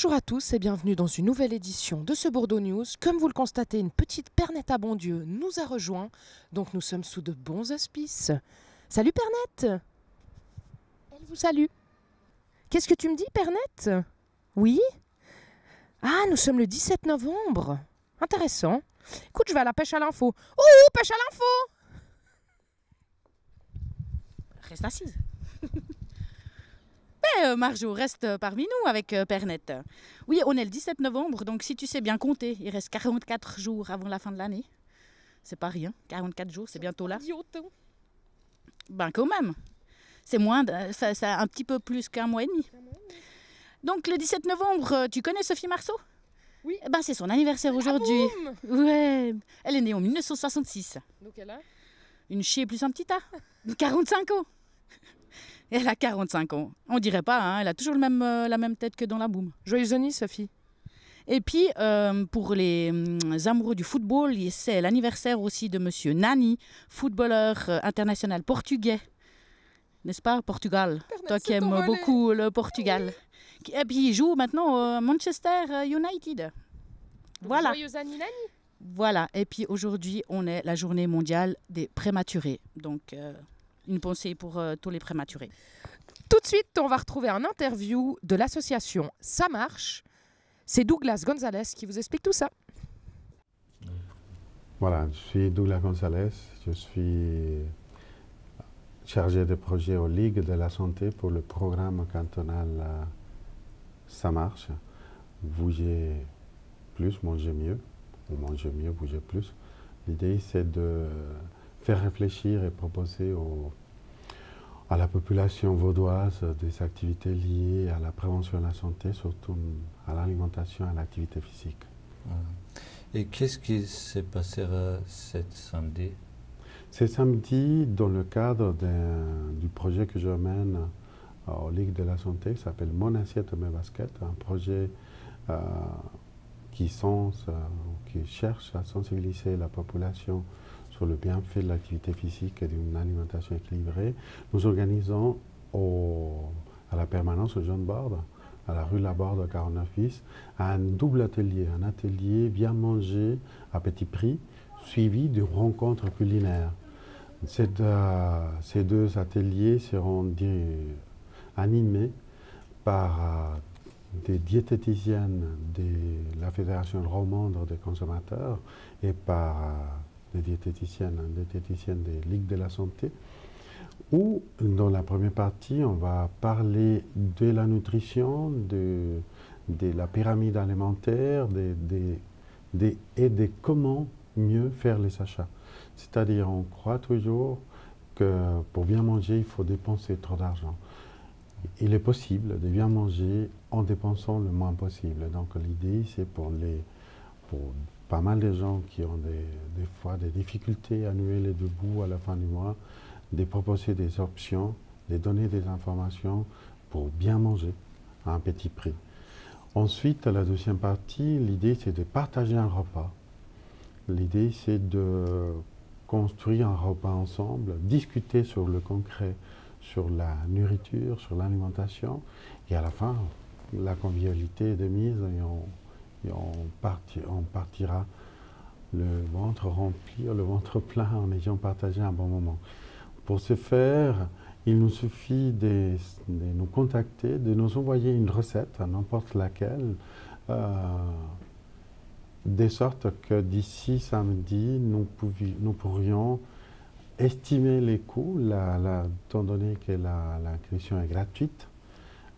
Bonjour à tous et bienvenue dans une nouvelle édition de ce Bordeaux News. Comme vous le constatez, une petite Pernette à Bondieu nous a rejoints, donc nous sommes sous de bons auspices. Salut Pernette! Elle vous salue. Qu'est-ce que tu me dis Pernette? Oui? Ah, nous sommes le 17 novembre. Intéressant. Écoute, je vais à la pêche à l'info. Oh, pêche à l'info! Reste assise. Marjo reste parmi nous avec Pernette. Oui, on est le 17 novembre, donc si tu sais bien compter, il reste 44 jours avant la fin de l'année. C'est pas rien, 44 jours, c'est bientôt là. Ben quand même, c'est moins, c'est un petit peu plus qu'un mois et demi. Donc le 17 novembre, tu connais Sophie Marceau? Oui. Ben, c'est son anniversaire aujourd'hui. Ouais, elle est née en 1966. Donc elle a Une chier plus un petit tas. 45 ans. Elle a 45 ans. On dirait pas, hein, elle a toujours la même tête que dans la boum. Joyeuse Denis, Sophie. Et puis, pour les amoureux du football, c'est l'anniversaire aussi de Monsieur Nani, footballeur international portugais. N'est-ce pas, Portugal? Pernette, Toi qui aimes beaucoup le Portugal. Oui. Et puis, il joue maintenant au Manchester United. Voilà. Joyeuse Annie Nani. Voilà. Et puis, aujourd'hui, on est la journée mondiale des prématurés. Donc, une pensée pour tous les prématurés. Tout de suite, on va retrouver un interview de l'association Ça Marche. C'est Douglas Gonzalez qui vous explique tout ça. Voilà, je suis Douglas Gonzalez, je suis chargé de projet aux Ligues de la Santé pour le programme cantonal Ça Marche. Bouger plus, manger mieux, ou manger mieux, bouger plus. L'idée, c'est de faire réfléchir et proposer à la population vaudoise des activités liées à la prévention de la santé, surtout à l'alimentation et à l'activité physique. Et qu'est-ce qui se passera cet samedi? C'est samedi, dans le cadre du projet que je mène aux Ligues de la Santé, qui s'appelle Mon assiette, mes baskets, un projet qui cherche à sensibiliser la population sur le bienfait de l'activité physique et d'une alimentation équilibrée. Nous organisons à la permanence au Jeune Borde, à la rue Laborde 49 bis, un double atelier, un atelier bien manger à petit prix, suivi d'une rencontre culinaire. Ces deux ateliers seront animés par des diététiciennes de la Fédération romande des consommateurs et par des diététiciennes des Ligues de la Santé, où dans la première partie, on va parler de la nutrition, de la pyramide alimentaire et de comment mieux faire les achats. C'est-à-dire, on croit toujours que pour bien manger, il faut dépenser trop d'argent. Il est possible de bien manger en dépensant le moins possible. Donc l'idée, c'est pour pas mal de gens qui ont des fois des difficultés à nouer les deux bouts à la fin du mois, de proposer des options, de donner des informations pour bien manger à un petit prix. Ensuite, la deuxième partie, l'idée c'est de partager un repas. L'idée c'est de construire un repas ensemble, discuter sur le concret, sur la nourriture, sur l'alimentation, et à la fin, la convivialité est de mise et on partira le ventre rempli, le ventre plein en ayant partagé un bon moment. Pour ce faire, il nous suffit de nous contacter, de nous envoyer une recette, n'importe laquelle, de sorte que d'ici samedi, nous pourrions estimer les coûts, étant donné que l'inscription est gratuite.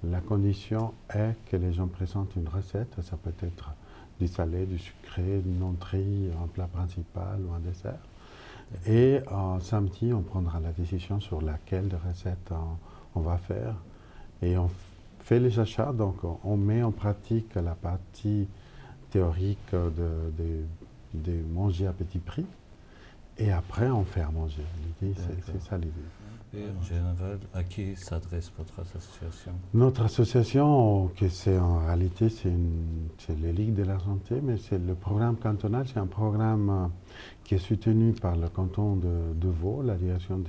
La condition est que les gens présentent une recette, ça peut être du salé, du sucré, une entrée, un plat principal ou un dessert. Et samedi, on prendra la décision sur laquelle de recettes on va faire. Et on fait les achats, donc on met en pratique la partie théorique de manger à petit prix. Et après, on fait à manger. L'idée, c'est ça l'idée. Et en général, à qui s'adresse votre association? Notre association, en réalité, c'est les Ligues de la Santé, mais c'est le programme cantonal. C'est un programme qui est soutenu par le canton de Vaud, la direction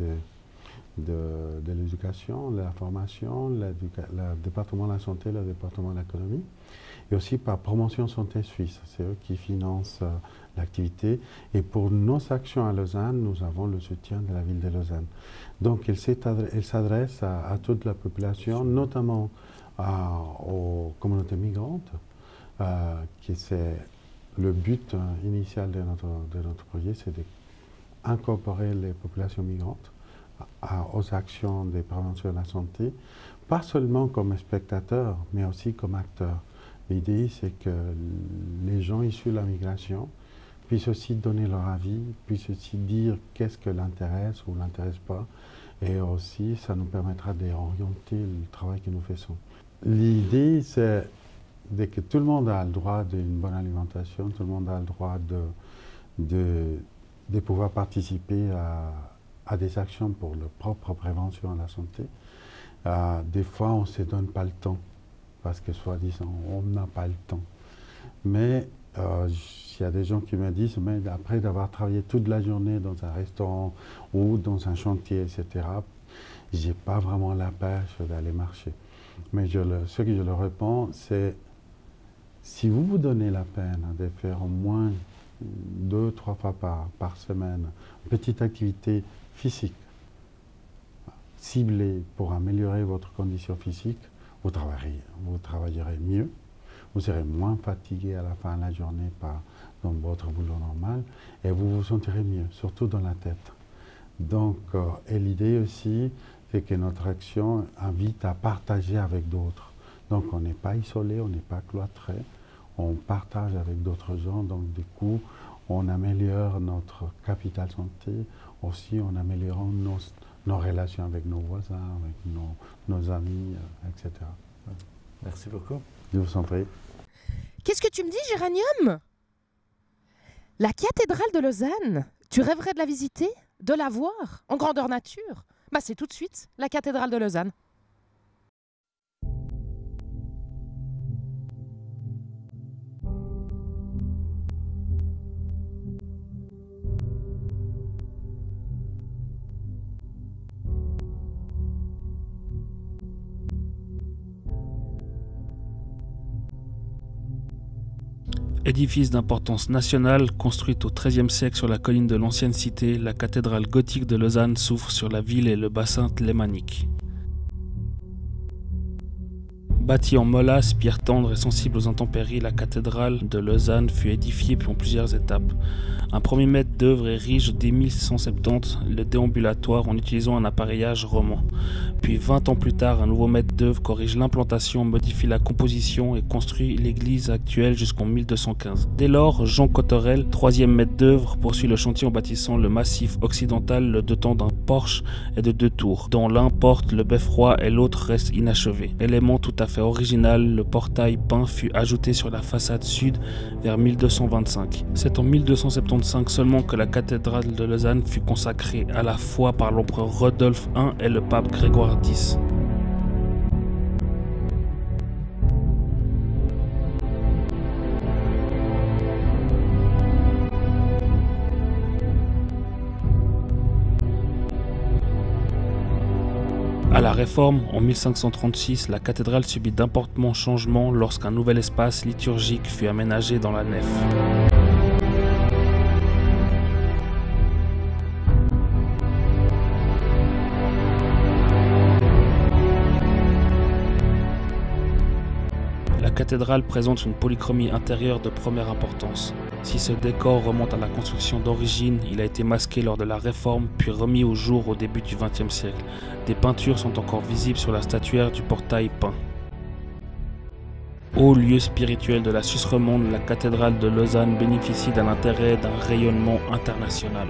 de l'éducation, de la formation, le département de la santé, le département de l'économie, et aussi par Promotion Santé Suisse. C'est eux qui financent l'activité. Et pour nos actions à Lausanne, nous avons le soutien de la ville de Lausanne. Donc, elle s'adresse à toute la population, notamment aux communautés migrantes, qui c'est le but initial de notre projet, c'est d'incorporer les populations migrantes aux actions de prévention de la santé, pas seulement comme spectateurs, mais aussi comme acteurs. L'idée, c'est que les gens issus de la migration puissent aussi donner leur avis, puissent aussi dire qu'est-ce que l'intéresse ou l'intéresse pas, et aussi ça nous permettra d'orienter le travail que nous faisons. L'idée, c'est que tout le monde a le droit d'une bonne alimentation, tout le monde a le droit de pouvoir participer à des actions pour leur propre prévention de la santé. Des fois, on ne se donne pas le temps, parce que soi-disant, on n'a pas le temps. Mais il y a des gens qui me disent, mais après d'avoir travaillé toute la journée dans un restaurant ou dans un chantier, etc., je n'ai pas vraiment la pêche d'aller marcher. Mais ce que je leur réponds, c'est si vous vous donnez la peine de faire au moins 2-3 fois par semaine une petite activité physique ciblée pour améliorer votre condition physique, vous travaillerez mieux, vous serez moins fatigué à la fin de la journée dans votre boulot normal et vous vous sentirez mieux, surtout dans la tête. Donc, et l'idée aussi, c'est que notre action invite à partager avec d'autres. Donc, on n'est pas isolé, on n'est pas cloîtré, on partage avec d'autres gens, donc du coup, on améliore notre capital santé, aussi en améliorant nos relations avec nos voisins, avec nos amis, etc. Merci beaucoup. Je vous en prie. Qu'est-ce que tu me dis, Géranium? La cathédrale de Lausanne, tu rêverais de la visiter? De la voir? En grandeur nature? Bah c'est tout de suite, la cathédrale de Lausanne. Édifice d'importance nationale, construite au XIIIe siècle sur la colline de l'ancienne cité, la cathédrale gothique de Lausanne s'ouvre sur la ville et le bassin lémanique. Bâtie en molasse, pierre tendre et sensible aux intempéries, la cathédrale de Lausanne fut édifiée en plusieurs étapes. Un premier maître d'œuvre érige dès 1670 le déambulatoire en utilisant un appareillage roman. Puis 20 ans plus tard, un nouveau maître d'œuvre corrige l'implantation, modifie la composition et construit l'église actuelle jusqu'en 1215. Dès lors, Jean Cotterel, troisième maître d'œuvre, poursuit le chantier en bâtissant le massif occidental, le dotant d'un porche et de 2 tours, dont l'un porte le beffroi et l'autre reste inachevé. Élément tout à fait original, le portail peint fut ajouté sur la façade sud vers 1225. C'est en 1275 seulement que la cathédrale de Lausanne fut consacrée à la foi par l'empereur Rodolphe I et le pape Grégoire X. À la Réforme, en 1536, la cathédrale subit d'importants changements lorsqu'un nouvel espace liturgique fut aménagé dans la nef. La cathédrale présente une polychromie intérieure de première importance. Si ce décor remonte à la construction d'origine, il a été masqué lors de la Réforme puis remis au jour au début du XXe siècle. Des peintures sont encore visibles sur la statuaire du portail peint. Haut lieu spirituel de la Suisse romande, la cathédrale de Lausanne bénéficie d'un intérêt d'un rayonnement international.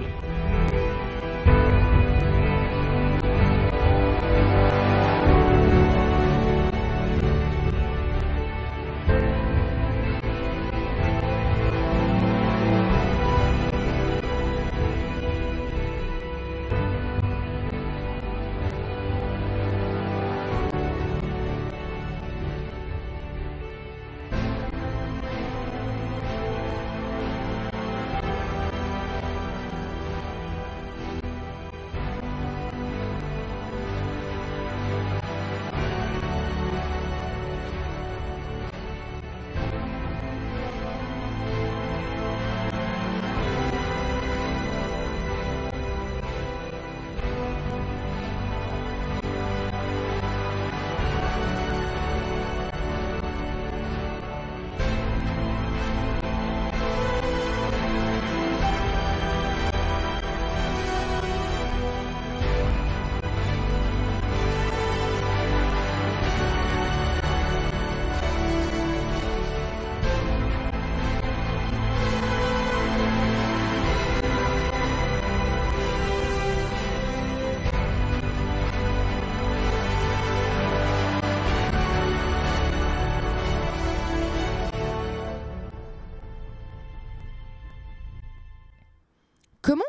Comment?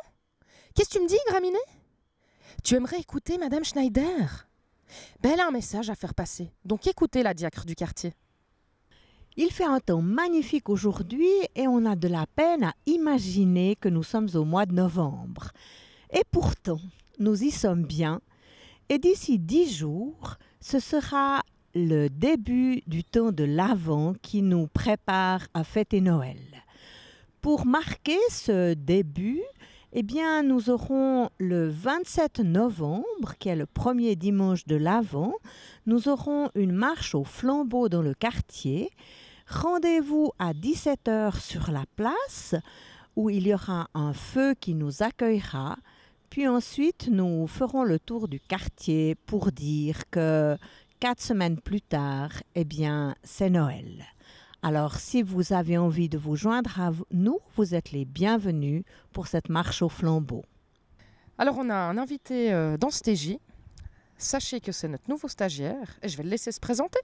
Qu'est-ce que tu me dis, Graminet? Tu aimerais écouter Madame Schneider? Ben, elle a un message à faire passer. Donc écoutez la diacre du quartier. Il fait un temps magnifique aujourd'hui et on a de la peine à imaginer que nous sommes au mois de novembre. Et pourtant, nous y sommes bien. Et d'ici 10 jours, ce sera le début du temps de l'Avent qui nous prépare à fêter Noël. Pour marquer ce début, eh bien, nous aurons le 27 novembre, qui est le premier dimanche de l'Avent, nous aurons une marche au flambeau dans le quartier. Rendez-vous à 17h sur la place, où il y aura un feu qui nous accueillera. Puis ensuite, nous ferons le tour du quartier pour dire que 4 semaines plus tard, eh bien, c'est Noël. Alors, si vous avez envie de vous joindre à nous, vous êtes les bienvenus pour cette marche au flambeau. Alors, on a un invité dans ce TJ. Sachez que c'est notre nouveau stagiaire et je vais le laisser se présenter.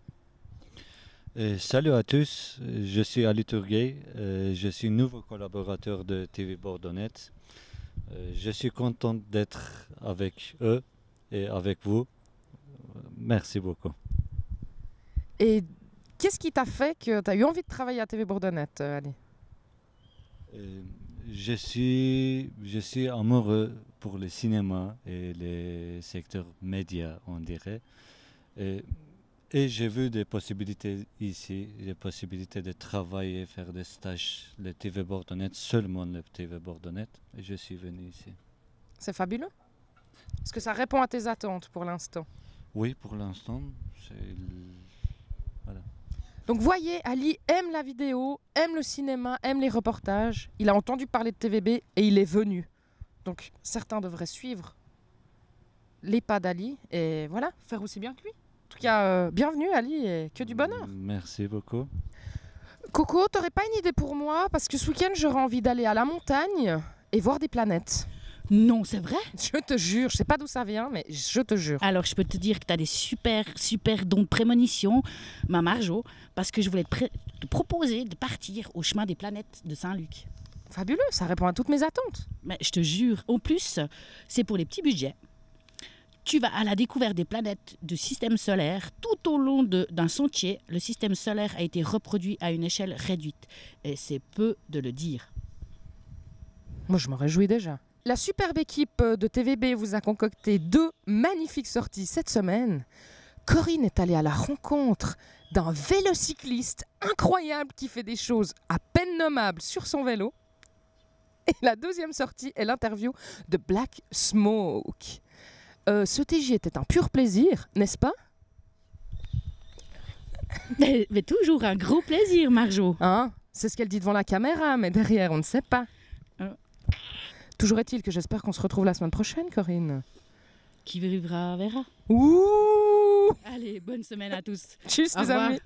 Salut à tous, je suis Ali Tourguet, je suis nouveau collaborateur de TV Bordonnais. Je suis content d'être avec eux et avec vous. Merci beaucoup. Et qu'est-ce qui t'a fait que tu as eu envie de travailler à TV Bordonnais, Ali? Je suis amoureux pour le cinéma et les secteurs médias, on dirait. Et j'ai vu des possibilités ici, des possibilités de travailler, faire des stages, le TV Bordonnais, seulement le TV Bordonnais, et je suis venu ici. C'est fabuleux. Est-ce que ça répond à tes attentes pour l'instant? Oui, pour l'instant, voilà. Donc voyez, Ali aime la vidéo, aime le cinéma, aime les reportages. Il a entendu parler de TVB et il est venu. Donc certains devraient suivre les pas d'Ali et voilà, faire aussi bien que lui. En tout cas, bienvenue Ali et que du bonheur. Merci beaucoup. Coco, t'aurais pas une idée pour moi? Parce que ce week-end, j'aurais envie d'aller à la montagne et voir des planètes. Non, c'est vrai? Je te jure, je sais pas d'où ça vient, mais je te jure. Alors, je peux te dire que tu as des super dons de prémonition, ma Marjo, parce que je voulais te proposer de partir au chemin des planètes de Saint-Luc. Fabuleux, ça répond à toutes mes attentes. Mais je te jure, en plus, c'est pour les petits budgets. Tu vas à la découverte des planètes du système solaire. Tout au long d'un sentier, le système solaire a été reproduit à une échelle réduite. Et c'est peu de le dire. Moi, je m'en réjouis déjà. La superbe équipe de TVB vous a concocté 2 magnifiques sorties cette semaine. Corinne est allée à la rencontre d'un vélocycliste incroyable qui fait des choses à peine nommables sur son vélo. Et la deuxième sortie est l'interview de Black Smoke. Ce TJ était un pur plaisir, n'est-ce pas? Mais toujours un gros plaisir, Marjo. Hein? C'est ce qu'elle dit devant la caméra, mais derrière, on ne sait pas. Toujours est-il que j'espère qu'on se retrouve la semaine prochaine, Corinne. Qui vivra verra. Ouh! Allez, bonne semaine à tous. Tchuss, les amis.